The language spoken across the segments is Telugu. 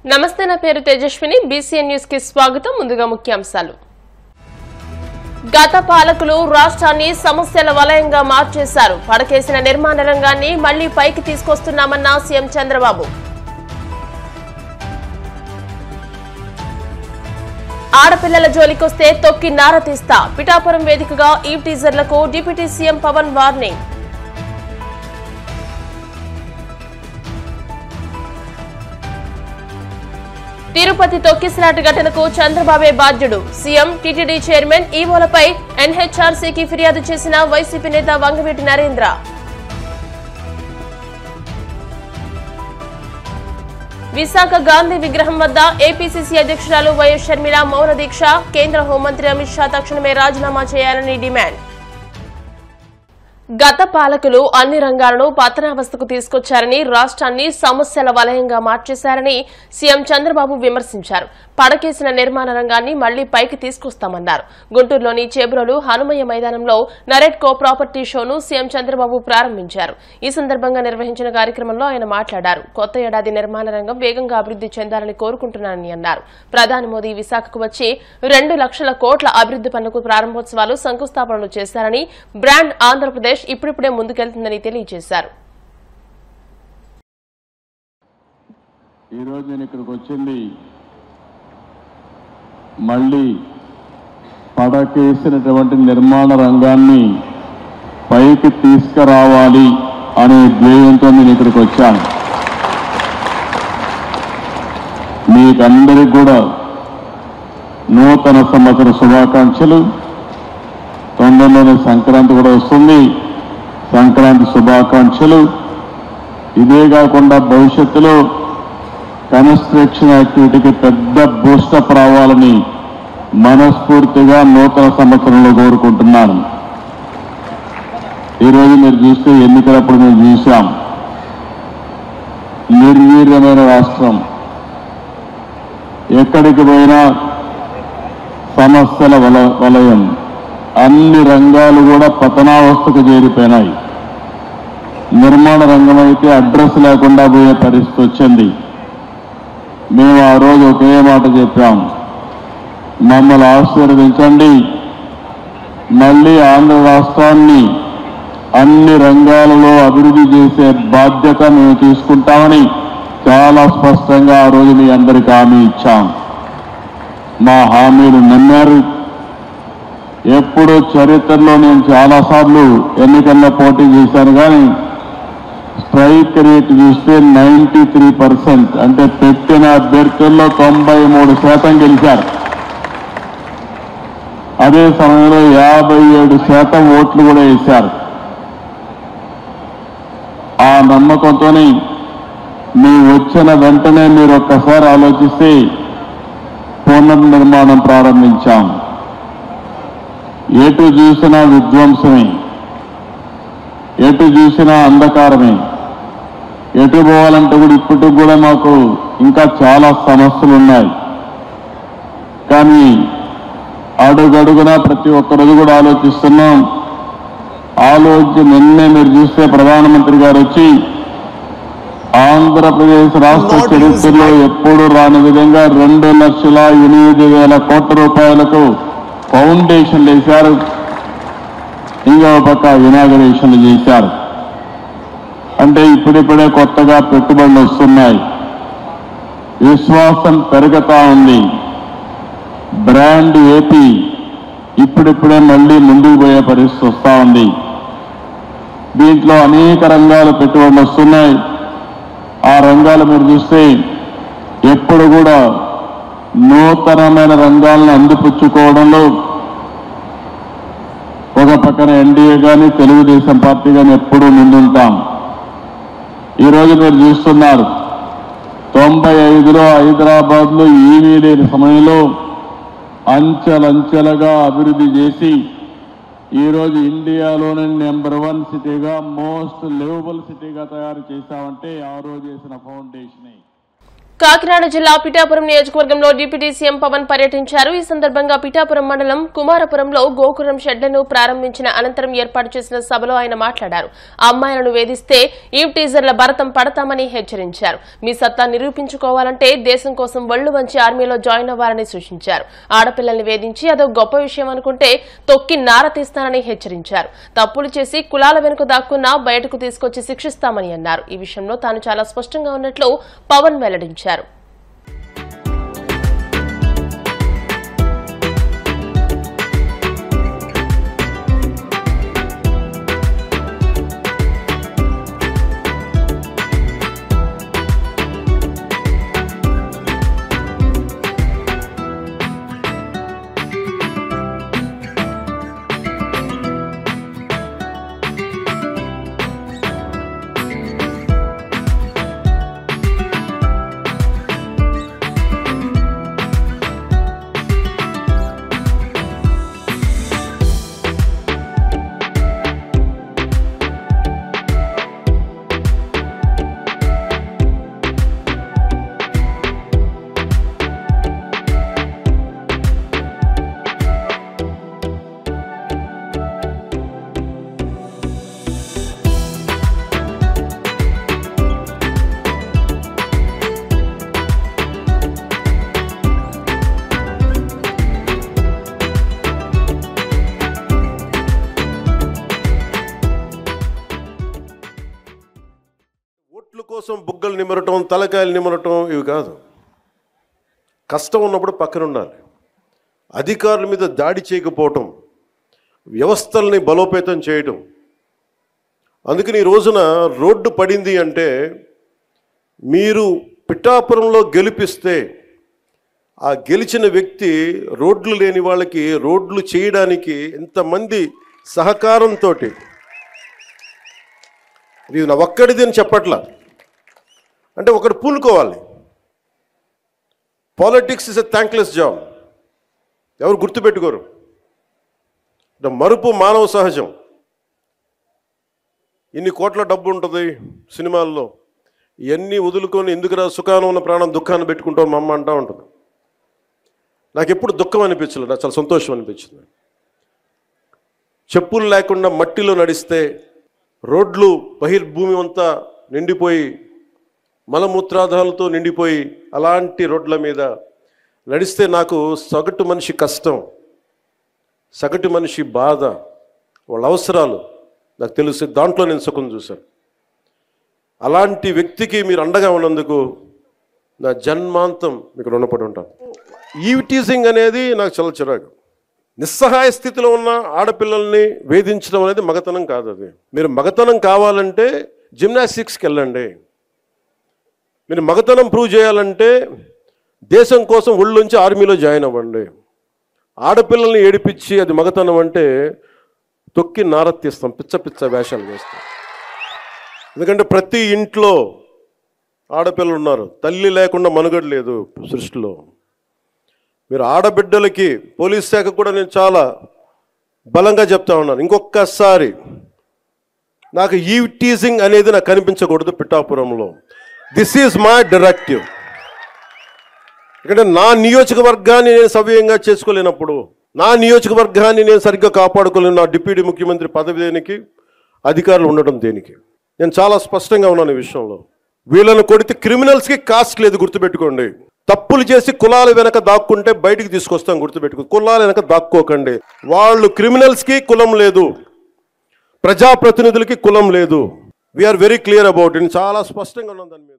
నమస్తే, నా పేరు తేజస్విని. బీసీఎన్ న్యూస్ కి స్వాగతం. ముందుగా ముఖ్యాంశాలు. గత పాలకులు రాష్ట్రాన్ని సమస్యల వలయంగా మార్చేశారు. పడకేసిన నిర్మాణ రంగాన్ని మళ్లీ పైకి తీసుకొస్తున్నామన్న సీఎం చంద్రబాబు. ఆడపిల్లల జోలికొస్తే తొక్కి నారతీస్తా. పిఠాపురం వేదికగా ఈ టీజర్లకు deputy CM Pawan warning. Tirupati తొక్కిసలాట ఘటనకు చంద్రబాబే బాధ్యుడు. సీఎం, టీటీడీ చైర్మన్, ఈవోలపై ఎన్హెచ్ఆర్సీకి ఫిర్యాదు చేసిన వైసీపీ నేత వంగవీటి నరేంద్ర. విశాఖ గాంధీ విగ్రహం వద్ద ఏపీసీసీ అధ్యక్షురాలు వైఎస్ షర్మిల మౌన దీక్ష. కేంద్ర హోంమంత్రి అమిత్ షా తక్షణమే రాజీనామా చేయాలని డిమాండ్. గత పాలకులు అన్ని రంగాలను పతనావస్థకు తీసుకొచ్చారని, రాష్ట్రాన్ని సమస్యల వలయంగా మార్చేశారని సీఎం చంద్రబాబు విమర్శించారు. పడకేసిన నిర్మాణ రంగాన్ని మళ్లీ పైకి తీసుకొస్తామన్నారు. గుంటూరులోని చేబ్రోలు హనుమయ్య మైదానంలో నరెట్కో ప్రాపర్టీ షోను సీఎం చంద్రబాబు ప్రారంభించారు. ఈ సందర్భంగా నిర్వహించిన కార్యక్రమంలో ఆయన మాట్లాడారు. కొత్త ఏడాది నిర్మాణ రంగం వేగంగా అభివృద్ది చెందాలని కోరుకుంటున్నానని అన్నారు. ప్రధాని మోదీ విశాఖకు వచ్చి 2 లక్షల కోట్ల అభివృద్ది పనులకు ప్రారంభోత్సవాలు, శంకుస్థాపనలు చేశారని, బ్రాండ్ ఆంధ్రప్రదేశ్ ఇప్పుడిప్పుడే ముందుకెళ్తుందని తెలియజేశారు. ఈ రోజు నేను ఇక్కడికి వచ్చింది మళ్ళీ పడకేసినటువంటి నిర్మాణ రంగాన్ని పైకి తీసుకురావాలి అనే ధ్యేయంతో నేను ఇక్కడికి వచ్చాను. మీకందరికీ కూడా నూతన సంవత్సర శుభాకాంక్షలు. తొందరలోనే సంక్రాంతి కూడా వస్తుంది. సంక్రాంతి శుభాకాంక్షలు. ఇదే కాకుండా భవిష్యత్తులో కన్స్ట్రక్షన్ యాక్టివిటీకి పెద్ద బూస్టప్ రావాలని మనస్ఫూర్తిగా నూతన సంవత్సరంలో కోరుకుంటున్నాను. ఈరోజు మీరు చూస్తే ఎన్నికలప్పుడు మేము చూసాం, నిర్వీర్యమైన రాష్ట్రం, ఎక్కడికి పోయినా సమస్యల వలయం, అన్ని రంగాలు కూడా పతనావస్థకు చేరిపోయినాయి. నిర్మాణ రంగం అయితే అడ్రస్ లేకుండా పోయే పరిస్థితి వచ్చింది. మేము ఆ రోజు ఒకే మాట చెప్పాం, మమ్మల్ని ఆశీర్వదించండి, మళ్ళీ ఆంధ్ర రాష్ట్రాన్ని అన్ని రంగాలలో అభివృద్ధి చేసే బాధ్యత మేము తీసుకుంటామని చాలా స్పష్టంగా ఆ రోజు మీ అందరికీ హామీ ఇచ్చాం. మా హామీలు నమ్మారు. ఎప్పుడూ చరిత్రలో నేను చాలాసార్లు ఎన్నికల్లో పోటీ చేశాను, కానీ స్ట్రైక్ రేట్ చూస్తే 93%, అంటే పెట్టిన అభ్యర్థుల్లో 93% గెలిచారు. అదే సమయంలో 57% ఓట్లు కూడా వేశారు. ఆ నమ్మకంతోనే మేము వచ్చిన వెంటనే మీరు ఒక్కసారి ఆలోచిస్తే పునర్నిర్మాణం ప్రారంభించాం. ఎటు చూసినా విధ్వంసమే, ఎటు చూసినా అంధకారమే. ఎటు పోవాలంటే కూడా ఇప్పటికి కూడా మాకు ఇంకా చాలా సమస్యలు ఉన్నాయి. కానీ అడుగడుగునా ప్రతి ఒక్కరోజు కూడా ఆలోచిస్తున్నాం. నిన్నే మీరు చూస్తే ప్రధానమంత్రి గారు వచ్చి ఆంధ్రప్రదేశ్ రాష్ట్ర చరిత్రలో ఎప్పుడూ రాని విధంగా 2,08,000 కోట్ల రూపాయలకు ఫౌండేషన్లు వేశారు. ఇంకో పక్క ఇనాగరేషన్లు చేశారు. అంటే ఇప్పుడిప్పుడే కొత్తగా పెట్టుబడులు వస్తున్నాయి. విశ్వాసం పెరుగుతా ఉంది. బ్రాండ్ ఏపీ ఇప్పుడిప్పుడే మళ్ళీ ముందుకు పోయే పరిస్థితి వస్తూ ఉంది. దీంట్లో అనేక రంగాలు పెట్టుబడులు వస్తున్నాయి. ఆ రంగాలు మీరు చూస్తే ఎప్పుడు కూడా నూతనమైన రంగాలను అందిపుచ్చుకోవడంలో ఒక పక్కన ఎన్డీఏ కానీ తెలుగుదేశం పార్టీ కానీ ఎప్పుడూ ముందుంటాం. ఈరోజు మీరు చూస్తున్నారు, 95లో హైదరాబాద్లో ఏమీ లేని సమయంలో అంచెలంచెలుగా అభివృద్ధి చేసి ఈరోజు ఇండియాలోనే నెంబర్ 1 సిటీగా, మోస్ట్ లివబుల్ సిటీగా తయారు చేశామంటే ఆ రోజు చేసిన ఫౌండేషనే. కాకినాడ జిల్లా పిఠాపురం నియోజకవర్గంలో డిప్యూటీ సీఎం పవన్ పర్యటించారు. ఈ సందర్భంగా పిఠాపురం మండలం కుమారపురంలో గోకురం షెడ్లను ప్రారంభించిన అనంతరం ఏర్పాటు చేసిన సభలో ఆయన మాట్లాడారు. అమ్మాయిలను వేధిస్తే ఈవ్ టీజర్ల భరతం పడతామని హెచ్చరించారు. మీ సత్తా నిరూపించుకోవాలంటే దేశం కోసం ఒళ్లు వంచి ఆర్మీలో జాయిన్ అవ్వాలని సూచించారు. ఆడపిల్లల్ని వేధించి అదో గొప్ప విషయం అనుకుంటే తొక్కి నార తీస్తానని హెచ్చరించారు. తప్పులు చేసి కులాల వెనుక దాక్కున్నా బయటకు తీసుకొచ్చి శిక్షిస్తామని అన్నారు. ఈ విషయంలో తాను చాలా స్పష్టంగా ఉన్నట్లు పవన్ వెల్లడించారు. కోసం బుగ్గలు నిమరటం, తలకాయలు నిమరటం ఇవి కాదు. కష్టం ఉన్నప్పుడు పక్కన ఉండాలి. అధికారుల మీద దాడి చేయకపోవటం, వ్యవస్థల్ని బలోపేతం చేయటం. అందుకని ఈ రోజున రోడ్డు పడింది అంటే మీరు పిఠాపురంలో గెలిపిస్తే ఆ గెలిచిన వ్యక్తి రోడ్లు లేని వాళ్ళకి రోడ్లు చేయడానికి ఎంతమంది సహకారంతో, ఇది నా ఒక్కడిది అని చెప్పట్లా, అంటే ఒకటి పూనుకోవాలి. Politics is a thankless job. ఎవరు గుర్తుపెట్టుకోరు. మరుపు మానవ సహజం. ఇన్ని కోట్ల డబ్బు ఉంటుంది సినిమాల్లో, ఇవన్నీ వదులుకొని ఎందుకురా సుఖానం ఉన్న ప్రాణం దుఃఖాన్ని పెట్టుకుంటాం మా అమ్మ అంటూ ఉంటుంది. నాకు ఎప్పుడు దుఃఖం అనిపించలేదు, నాకు చాలా సంతోషం అనిపించింది. చెప్పులు లేకుండా మట్టిలో నడిస్తే, రోడ్లు బహిర్భూమి అంతా నిండిపోయి మలమూత్రాదాలతో నిండిపోయి అలాంటి రోడ్ల మీద నడిస్తే నాకు సగటు మనిషి కష్టం, సగటు మనిషి బాధ, వాళ్ళ అవసరాలు నాకు తెలుసు. దాంట్లో నేను సుఖం చూశాను. అలాంటి వ్యక్తికి మీరు అండగా ఉన్నందుకు నా జన్మాంతం మీకు రుణపడి ఉంటాను. ఈవ్ టీజింగ్ అనేది నాకు చాలా చిరాకు. నిస్సహాయ స్థితిలో ఉన్న ఆడపిల్లల్ని వేధించడం అనేది మగతనం కాదు. అది మీరు మగతనం కావాలంటే జిమ్నాస్టిక్స్కి వెళ్ళండి. మీరు మగతనం ప్రూవ్ చేయాలంటే దేశం కోసం ఒళ్ళుంచి ఆర్మీలో జాయిన్ అవ్వండి. ఆడపిల్లల్ని ఏడిపించి అది మగతనం అంటే తొక్కి నారత్తిస్తాం, పిచ్చ పిచ్చ వేషాలు వేస్తాం. ఎందుకంటే ప్రతి ఇంట్లో ఆడపిల్లలు ఉన్నారు. తల్లి లేకుండా మనుగడ లేదు సృష్టిలో. మీరు ఆడబిడ్డలకి పోలీస్ శాఖ కూడా నేను చాలా బలంగా చెప్తా ఉన్నాను. ఇంకొకసారి నాకు ఈవ్ టీజింగ్ అనేది నాకు కనిపించకూడదు పిఠాపురంలో. This is my directive. ఎందుకంటే నా నియోజకవర్గాన్ని నేను సవ్యంగా చేసుకోలేనప్పుడు, నా నియోజకవర్గాన్ని నేను సరిగ్గా కాపాడుకోలేను. నా డిప్యూటీ ముఖ్యమంత్రి పదవి దేనికి, అధికారులు ఉండడం దేనికి? నేను చాలా స్పష్టంగా ఉన్నాను ఈ విషయంలో. వీళ్ళను కొడితే క్రిమినల్స్కి కాస్ట్ లేదు, గుర్తుపెట్టుకోండి. తప్పులు చేసి కులాల వెనక దాక్కుంటే బయటికి తీసుకొస్తాం, గుర్తుపెట్టుకో. కులాల వెనక దాక్కోకండి. వాళ్ళు క్రిమినల్స్కి కులం లేదు, ప్రజాప్రతినిధులకి కులం లేదు. We are very clear about it. చాలా స్పష్టంగా ఉన్నాం దాని మీద.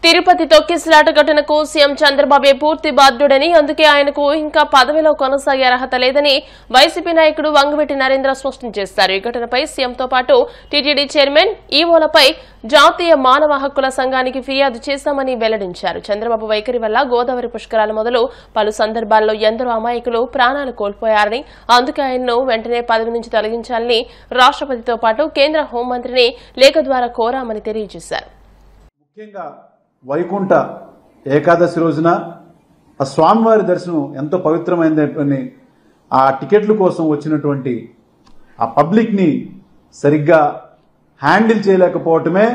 తిరుపతి తొక్కిసలాట ఘటనకు సీఎం చంద్రబాబే పూర్తి బాధ్యుడని, అందుకే ఆయనకు ఇంకా పదవిలో కొనసాగే అర్హత లేదని వైసీపీ నాయకుడు వంగవీటి నరేంద్ర స్పష్టం చేశారు. ఈ ఘటనపై సీఎంతో పాటు టీటీడీ చైర్మన్, ఈవోలపై జాతీయ మానవ హక్కుల సంఘానికి ఫిర్యాదు చేశామని వెల్లడించారు. చంద్రబాబు వైఖరి వల్ల గోదావరి పుష్కరాలు మొదలు పలు సందర్భాల్లో ఎందరో అమాయకులు ప్రాణాలు కోల్పోయారని, అందుకే ఆయన్ను వెంటనే పదవి నుంచి తొలగించాలని రాష్ట్రపతితో పాటు కేంద్ర హోంమంత్రిని లేఖ ద్వారా కోరామని తెలియజేశారు. ముఖ్యంగా వైకుంఠ ఏకాదశి రోజున ఆ స్వామివారి దర్శనం ఎంతో పవిత్రమైనటువంటి ఆ టికెట్ల కోసం వచ్చినటువంటి ఆ పబ్లిక్ని సరిగ్గా హ్యాండిల్ చేయలేకపోవటమే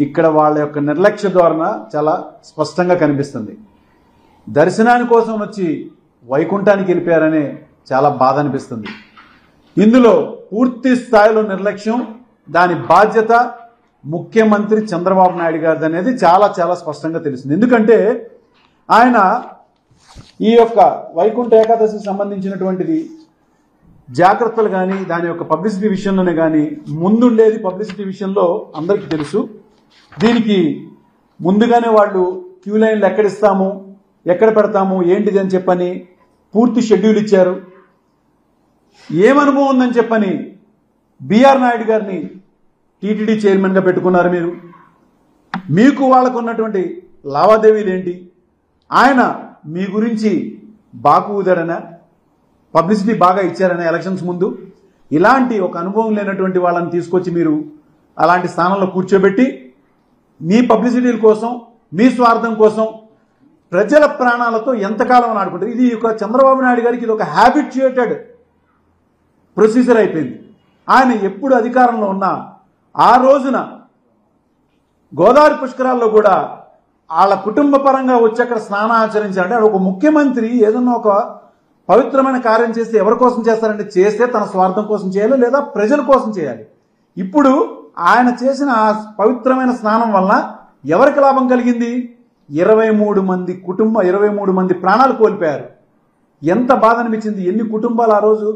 ఇక్కడ వాళ్ళ యొక్క నిర్లక్ష్య ధోరణ చాలా స్పష్టంగా కనిపిస్తుంది. దర్శనాని కోసం వచ్చి వైకుంఠానికి వెళ్ళిపోయారనే చాలా బాధ అనిపిస్తుంది. ఇందులో పూర్తి స్థాయిలో నిర్లక్ష్యం, దాని బాధ్యత ముఖ్యమంత్రి చంద్రబాబు నాయుడు గారిది అనేది చాలా చాలా స్పష్టంగా తెలుస్తుంది. ఎందుకంటే ఆయన ఈ యొక్క వైకుంఠ ఏకాదశికి సంబంధించినటువంటిది జాగ్రత్తలు కానీ దాని యొక్క పబ్లిసిటీ విషయంలోనే కానీ ముందుండేది పబ్లిసిటీ విషయంలో అందరికీ తెలుసు. దీనికి ముందుగానే వాళ్ళు క్యూ లైన్లు ఎక్కడిస్తాము, ఎక్కడ పెడతాము, ఏంటిది అని చెప్పని పూర్తి షెడ్యూల్ ఇచ్చారు. ఏమనుభవం ఉందని చెప్పని బిఆర్ నాయుడు గారిని టీటీడీ చైర్మన్గా పెట్టుకున్నారు. మీకు వాళ్ళకు ఉన్నటువంటి లావాదేవీలు ఏంటి? ఆయన మీ గురించి బాకు ఊదాడనా, పబ్లిసిటీ బాగా ఇచ్చారనే ఎలక్షన్స్ ముందు? ఇలాంటి ఒక అనుభవం లేనటువంటి వాళ్ళని తీసుకొచ్చి మీరు అలాంటి స్థానంలో కూర్చోబెట్టి మీ పబ్లిసిటీల కోసం, మీ స్వార్థం కోసం ప్రజల ప్రాణాలతో ఎంతకాలం అని ఆడుకుంటారు. ఇది ఒక చంద్రబాబు నాయుడు గారికి ఇది ఒక హ్యాబిట్యుయేటెడ్ ప్రొసీజర్ అయిపోయింది. ఆయన ఎప్పుడు అధికారంలో ఉన్నా ఆ రోజున గోదావరి పుష్కరాల్లో కూడా వాళ్ళ కుటుంబ పరంగా వచ్చి అక్కడ స్నానం ఆచరించాలంటే ఒక ముఖ్యమంత్రి ఏదన్నా ఒక పవిత్రమైన కార్యం చేస్తే ఎవరి కోసం చేస్తారంటే చేస్తే తన స్వార్థం కోసం చేయాలి, లేదా ప్రజల కోసం చేయాలి. ఇప్పుడు ఆయన చేసిన ఆ పవిత్రమైన స్నానం వల్ల ఎవరికి లాభం కలిగింది? 23 మంది ప్రాణాలు కోల్పోయారు. ఎంత బాధ అనిపించింది. ఎన్ని కుటుంబాలు ఆ రోజు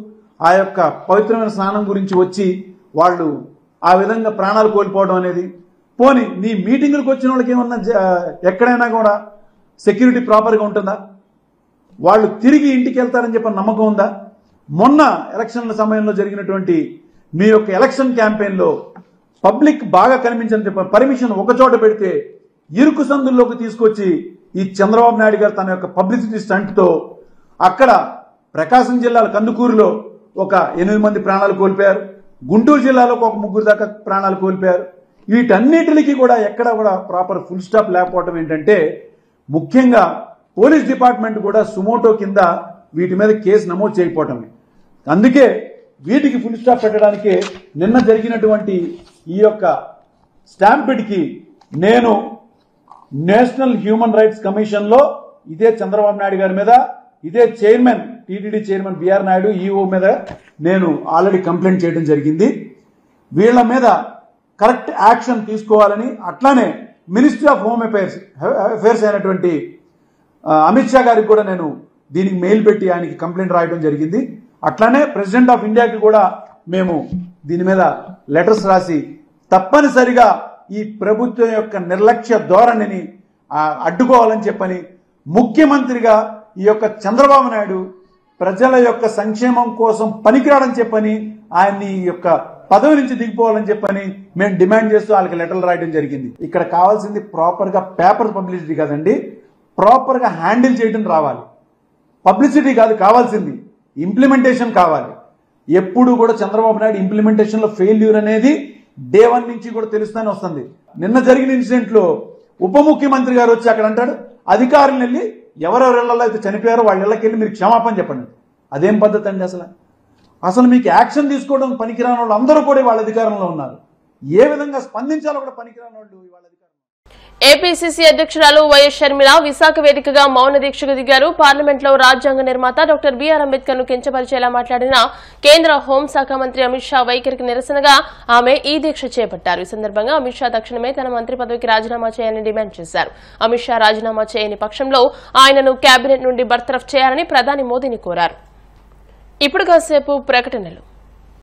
ఆ యొక్క పవిత్రమైన స్నానం గురించి వచ్చి వాళ్ళు ఆ విధంగా ప్రాణాలు కోల్పోవడం అనేది. పోనీ నీ మీటింగులకు వచ్చిన వాళ్ళకి ఏమన్నా ఎక్కడైనా కూడా సెక్యూరిటీ ప్రాపర్గా ఉంటుందా? వాళ్ళు తిరిగి ఇంటికి వెళ్తారని చెప్పి నమ్మకం ఉందా? మొన్న ఎలక్షన్ల సమయంలో జరిగినటువంటి మీ యొక్క ఎలక్షన్ క్యాంపెయిన్లో పబ్లిక్ బాగా కనిపించని చెప్పి పర్మిషన్ ఒక చోట పెడితే ఇరుకు సందుల్లోకి తీసుకొచ్చి ఈ చంద్రబాబు నాయుడు గారు తన యొక్క పబ్లిసిటీ స్టంట్తో అక్కడ ప్రకాశం జిల్లాల కందుకూరులో ఒక 8 మంది ప్రాణాలు కోల్పోయారు. గుంటూరు జిల్లాలో ఒక 3 దాకా ప్రాణాలు కోల్పోయారు. వీటన్నిటికీ కూడా ఎక్కడ కూడా ప్రాపర్ ఫుల్ స్టాప్ లేకపోవటం ఏంటంటే ముఖ్యంగా పోలీస్ డిపార్ట్మెంట్ కూడా సుమోటో కింద వీటి మీద కేసు నమోదు చేయకపోవటమే. అందుకే వీటికి ఫుల్ స్టాప్ పెట్టడానికి నిన్న జరిగినటువంటి ఈ యొక్క స్టాంపిడ్కి నేను నేషనల్ హ్యూమన్ రైట్స్ కమిషన్లో ఇదే చంద్రబాబు నాయుడు గారి మీద, ఇదే chairman TTD chairman B R Naidu EO మీద నేను ఆల్రెడీ కంప్లైంట్ చేయడం జరిగింది. వీళ్ళ మీద కరెక్ట్ యాక్షన్ తీసుకోవాలని, అట్లానే మినిస్ట్రీ ఆఫ్ హోమ్ అఫైర్స్ అయినటువంటి అమిత్ షా గారికి కూడా నేను దీనికి మెయిల్ పెట్టి ఆయనకి కంప్లైంట్ రాయడం జరిగింది. అట్లానే ప్రెసిడెంట్ ఆఫ్ ఇండియాకి కూడా మేము దీని మీద లెటర్స్ రాసి తప్పనిసరిగా ఈ ప్రభుత్వం యొక్క నిర్లక్ష్య ధోరణిని అడ్డుకోవాలని చెప్పని, ముఖ్యమంత్రిగా ఈ యొక్క చంద్రబాబు నాయుడు ప్రజల యొక్క సంక్షేమం కోసం పనికిరాడని చెప్పని ఆయన్ని ఈ యొక్క పదవి నుంచి దిగిపోవాలని చెప్పని మేము డిమాండ్ చేస్తూ వాళ్ళకి లెటర్లు రాయడం జరిగింది. ఇక్కడ కావాల్సింది ప్రాపర్గా పేపర్ పబ్లిసిటీ కాదండి, ప్రాపర్గా హ్యాండిల్ చేయడం రావాలి. పబ్లిసిటీ కాదు కావాల్సింది, ఇంప్లిమెంటేషన్ కావాలి. ఎప్పుడు కూడా చంద్రబాబు నాయుడు ఇంప్లిమెంటేషన్లో ఫెయిల్యూర్ అనేది డే 1 నుంచి కూడా తెలుస్తూనే వస్తుంది. నిన్న జరిగిన ఇన్సిడెంట్లో ఉప ముఖ్యమంత్రి గారు వచ్చి అక్కడ అంటాడు, అధికారులను వెళ్ళి ఎవరెవరి ఇళ్లలో అయితే చనిపోయారో వాళ్ళ ఇళ్ళకి వెళ్ళి మీరు క్షమాపణ చెప్పండి. అదేం పద్ధతి అండి? అసలు మీకు యాక్షన్ తీసుకోవడం పనికిరాని వాళ్ళు అందరూ కూడా వాళ్ళ అధికారంలో ఉన్నారు. ఏ విధంగా స్పందించాలో కూడా పనికిరాని వాళ్ళు వాళ్ళ అధికారం. ఏపీసీసీ అధ్యక్షురాలు వైఎస్ షర్మిల విశాఖ వేదికగా మౌన దీక్షకు దిగారు. పార్లమెంట్లో రాజ్యాంగ నిర్మాత డాక్టర్ బీఆర్ అంబేద్కర్ ను కించపరిచేలా మాట్లాడిన కేంద్ర హోంశాఖ మంత్రి అమిత్ షా వైఖరికి నిరసనగా ఆమె ఈ దీక్ష చేపట్టారు. ఈ సందర్భంగా అమిత్ షా తక్షణమే తన మంత్రి పదవికి రాజీనామా చేయాలని డిమాండ్ చేశారు. అమిత్ షా రాజీనామా చేయని పక్షంలో ఆయనను కేబినెట్ నుండి బర్తరఫ్ చేయాలని ప్రధాని మోదీని కోరారు. ఇప్పుడు కాసేపు ప్రకటనలు.